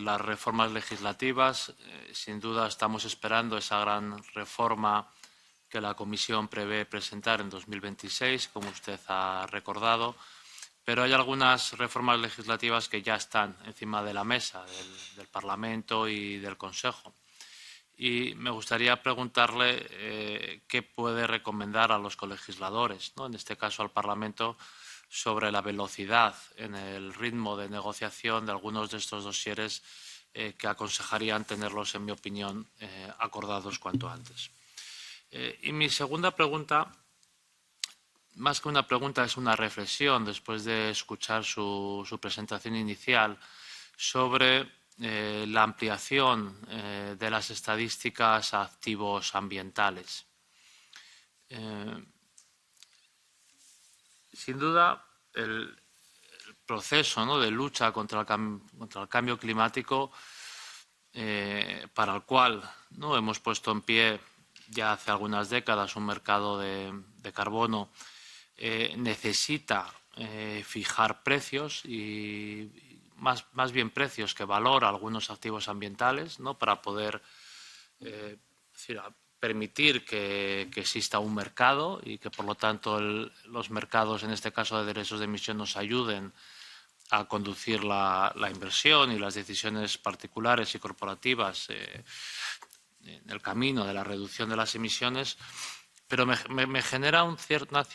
las reformas legislativas. Sin duda estamos esperando esa gran reforma que la Comisión prevé presentar en 2026, como usted ha recordado. Pero hay algunas reformas legislativas que ya están encima de la mesa del Parlamento y del Consejo. Y me gustaría preguntarle qué puede recomendar a los colegisladores, ¿no? En este caso al Parlamento, sobre la velocidad en el ritmo de negociación de algunos de estos dosieres que aconsejarían tenerlos, en mi opinión, acordados cuanto antes. Y mi segunda pregunta, más que una pregunta, es una reflexión después de escuchar su presentación inicial sobre la ampliación de las estadísticas a activos ambientales. Sin duda, el proceso, ¿no?, de lucha contra el cambio climático, para el cual, ¿no?, hemos puesto en pie ya hace algunas décadas un mercado de carbono, necesita fijar precios y más bien precios que valor a algunos activos ambientales, ¿no?, para poder permitir que exista un mercado y que, por lo tanto, los mercados, en este caso de derechos de emisión, nos ayuden a conducir la inversión y las decisiones particulares y corporativas en el camino de la reducción de las emisiones, pero me genera una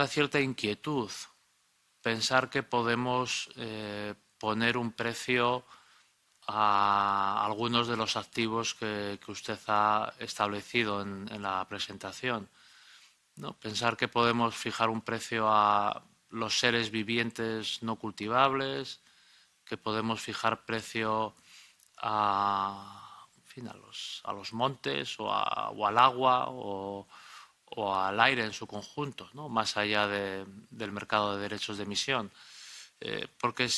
cierta inquietud pensar que podemos poner un precio a algunos de los activos que usted ha establecido en la presentación, ¿no? Pensar que podemos fijar un precio a los seres vivientes no cultivables, que podemos fijar precio a los montes o al agua o al aire en su conjunto, ¿no?, más allá del mercado de derechos de emisión. Porque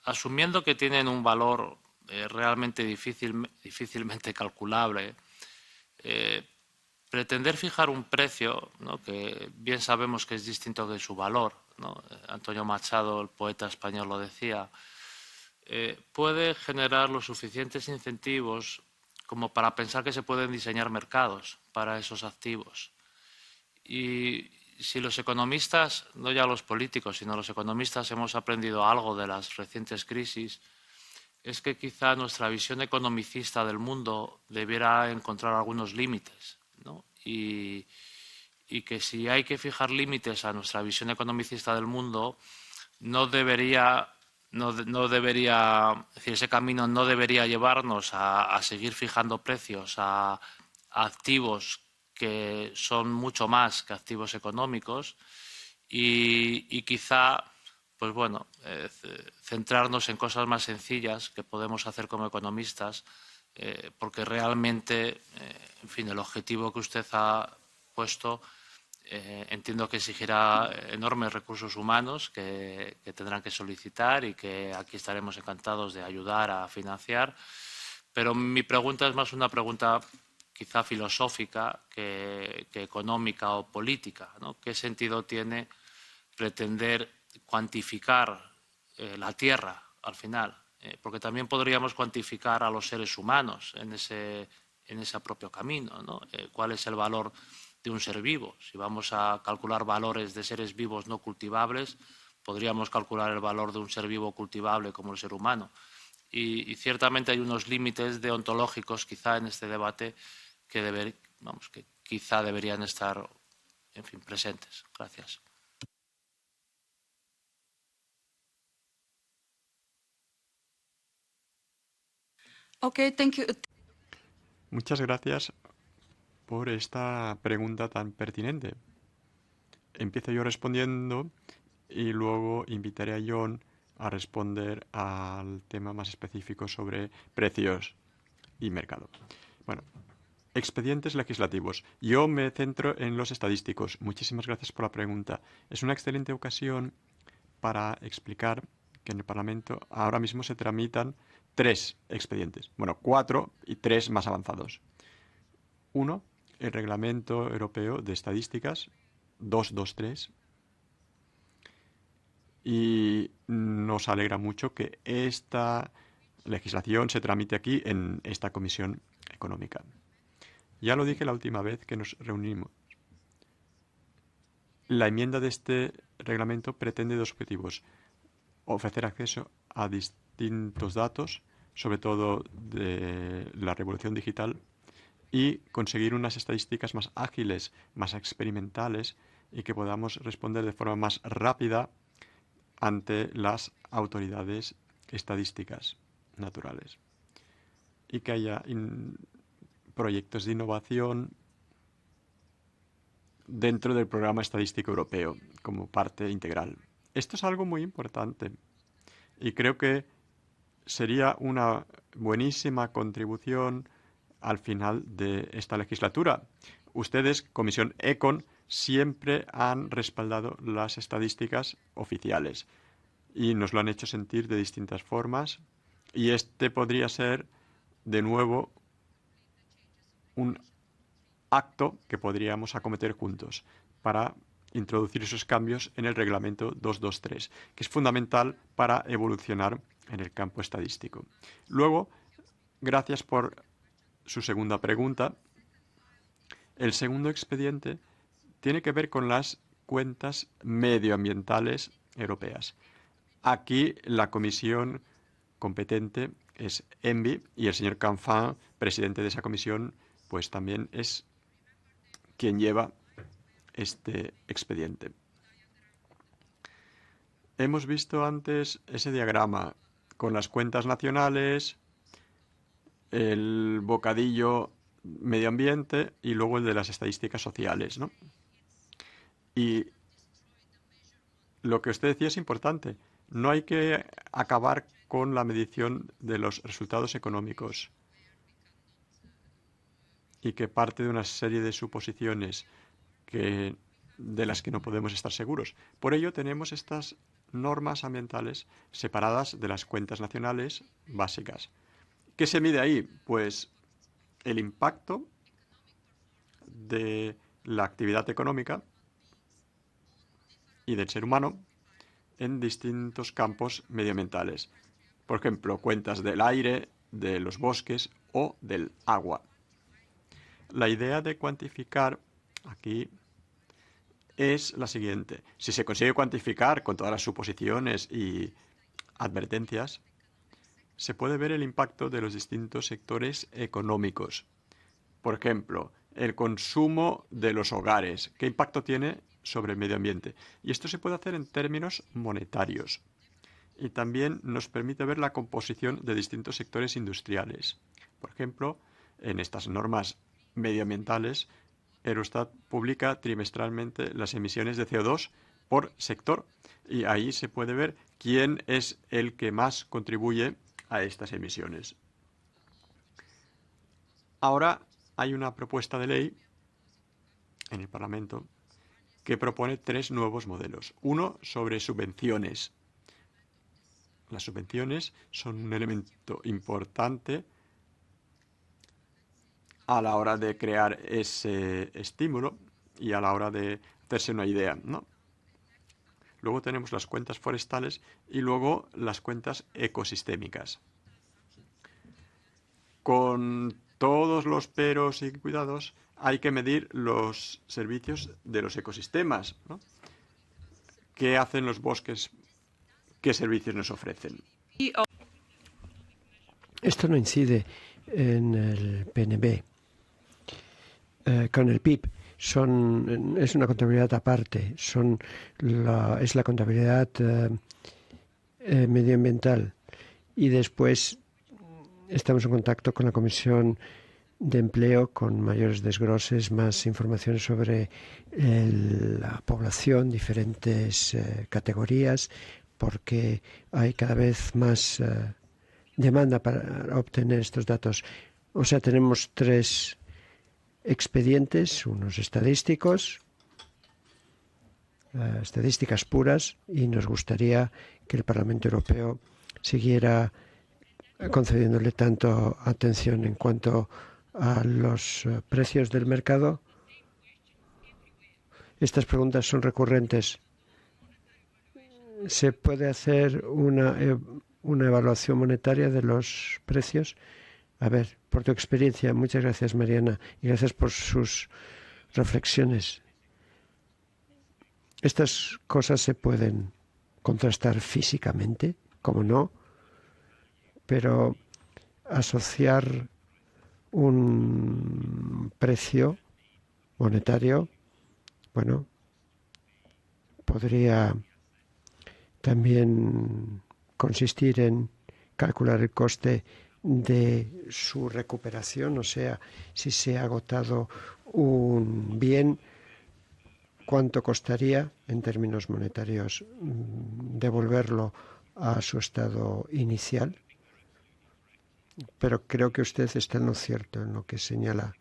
asumiendo que tienen un valor realmente difícilmente calculable, pretender fijar un precio, ¿no?, que bien sabemos que es distinto de su valor, ¿no? Antonio Machado, el poeta español, lo decía, puede generar los suficientes incentivos como para pensar que se pueden diseñar mercados para esos activos. Y si los economistas, no ya los políticos, sino los economistas, hemos aprendido algo de las recientes crisis, es que quizá nuestra visión economicista del mundo debiera encontrar algunos límites, ¿no? Y que si hay que fijar límites a nuestra visión economicista del mundo, es decir, ese camino no debería llevarnos a seguir fijando precios a activos que son mucho más que activos económicos y quizá, pues bueno, centrarnos en cosas más sencillas que podemos hacer como economistas, porque realmente, en fin, el objetivo que usted ha puesto entiendo que exigirá enormes recursos humanos que tendrán que solicitar y que aquí estaremos encantados de ayudar a financiar. Pero mi pregunta es más una pregunta quizá filosófica que económica o política, ¿no? ¿Qué sentido tiene pretender cuantificar la Tierra al final? Porque también podríamos cuantificar a los seres humanos en ese propio camino, ¿no? ¿Cuál es el valor de un ser vivo? Si vamos a calcular valores de seres vivos no cultivables, podríamos calcular el valor de un ser vivo cultivable como el ser humano. Y ciertamente hay unos límites deontológicos quizá en este debate que quizá deberían estar, en fin, presentes. Gracias. Okay, thank you. Muchas gracias por esta pregunta tan pertinente. Empiezo yo respondiendo y luego invitaré a John a responder al tema más específico sobre precios y mercado. Bueno, expedientes legislativos. Yo me centro en los estadísticos. Muchísimas gracias por la pregunta. Es una excelente ocasión para explicar que en el Parlamento ahora mismo se tramitan 3 expedientes. Bueno, 4 y 3 más avanzados. 1, el Reglamento Europeo de Estadísticas 223. y nos alegra mucho que esta legislación se tramite aquí en esta Comisión Económica. Ya lo dije la última vez que nos reunimos. La enmienda de este reglamento pretende dos objetivos: ofrecer acceso a distintos datos, sobre todo de la revolución digital, y conseguir unas estadísticas más ágiles, más experimentales, y que podamos responder de forma más rápida ante las autoridades estadísticas naturales. Y que haya proyectos de innovación dentro del programa estadístico europeo como parte integral. Esto es algo muy importante y creo que sería una buenísima contribución al final de esta legislatura. Ustedes, Comisión Econ, siempre han respaldado las estadísticas oficiales y nos lo han hecho sentir de distintas formas, y este podría ser de nuevo un acto que podríamos acometer juntos para introducir esos cambios en el reglamento 223, que es fundamental para evolucionar en el campo estadístico. Luego, gracias por su segunda pregunta. El segundo expediente tiene que ver con las cuentas medioambientales europeas. Aquí la comisión competente es ENVI y el señor Canfin, presidente de esa comisión, pues también es quien lleva este expediente. Hemos visto antes ese diagrama con las cuentas nacionales, el bocadillo medio ambiente y luego el de las estadísticas sociales, ¿no? Y lo que usted decía es importante. No hay que acabar con la medición de los resultados económicos y que parte de una serie de suposiciones de las que no podemos estar seguros. Por ello tenemos estas normas ambientales separadas de las cuentas nacionales básicas. ¿Qué se mide ahí? Pues el impacto de la actividad económica y del ser humano en distintos campos medioambientales. Por ejemplo, cuentas del aire, de los bosques o del agua. La idea de cuantificar aquí es la siguiente. Si se consigue cuantificar con todas las suposiciones y advertencias, se puede ver el impacto de los distintos sectores económicos. Por ejemplo, el consumo de los hogares. ¿Qué impacto tiene sobre el medio ambiente? Y esto se puede hacer en términos monetarios. Y también nos permite ver la composición de distintos sectores industriales. Por ejemplo, en estas normas medioambientales, Eurostat publica trimestralmente las emisiones de CO2 por sector y ahí se puede ver quién es el que más contribuye a estas emisiones. Ahora hay una propuesta de ley en el Parlamento que propone 3 nuevos modelos. Uno sobre subvenciones. Las subvenciones son un elemento importante a la hora de crear ese estímulo y a la hora de hacerse una idea, ¿no? Luego tenemos las cuentas forestales y luego las cuentas ecosistémicas. Con todos los peros y cuidados hay que medir los servicios de los ecosistemas, ¿no? ¿Qué hacen los bosques? ¿Qué servicios nos ofrecen? Esto no incide en el PNB. Con el PIB es una contabilidad aparte, es la contabilidad medioambiental, y después estamos en contacto con la Comisión de Empleo con mayores desgloses, más informaciones sobre la población, diferentes categorías, porque hay cada vez más demanda para obtener estos datos. O sea, tenemos 3 expedientes, unos estadísticas puras, y nos gustaría que el Parlamento Europeo siguiera concediéndole tanto atención en cuanto a los precios del mercado. Estas preguntas son recurrentes ¿Se puede hacer una evaluación monetaria de los precios? A ver, por tu experiencia, muchas gracias, Mariana, y gracias por sus reflexiones. Estas cosas se pueden contrastar físicamente, como no, pero asociar un precio monetario, bueno, podría también consistir en calcular el coste de su recuperación, o sea, si se ha agotado un bien, cuánto costaría en términos monetarios devolverlo a su estado inicial. Pero creo que usted está en lo cierto en lo que señala.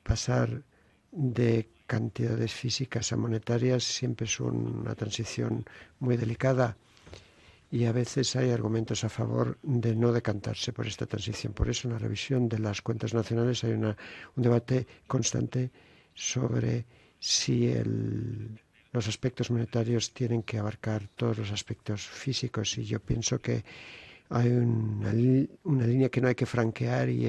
Pasar de cantidades físicas a monetarias siempre es una transición muy delicada y a veces hay argumentos a favor de no decantarse por esta transición. Por eso en la revisión de las cuentas nacionales hay un debate constante sobre si los aspectos monetarios tienen que abarcar todos los aspectos físicos, y yo pienso que hay una línea que no hay que franquear y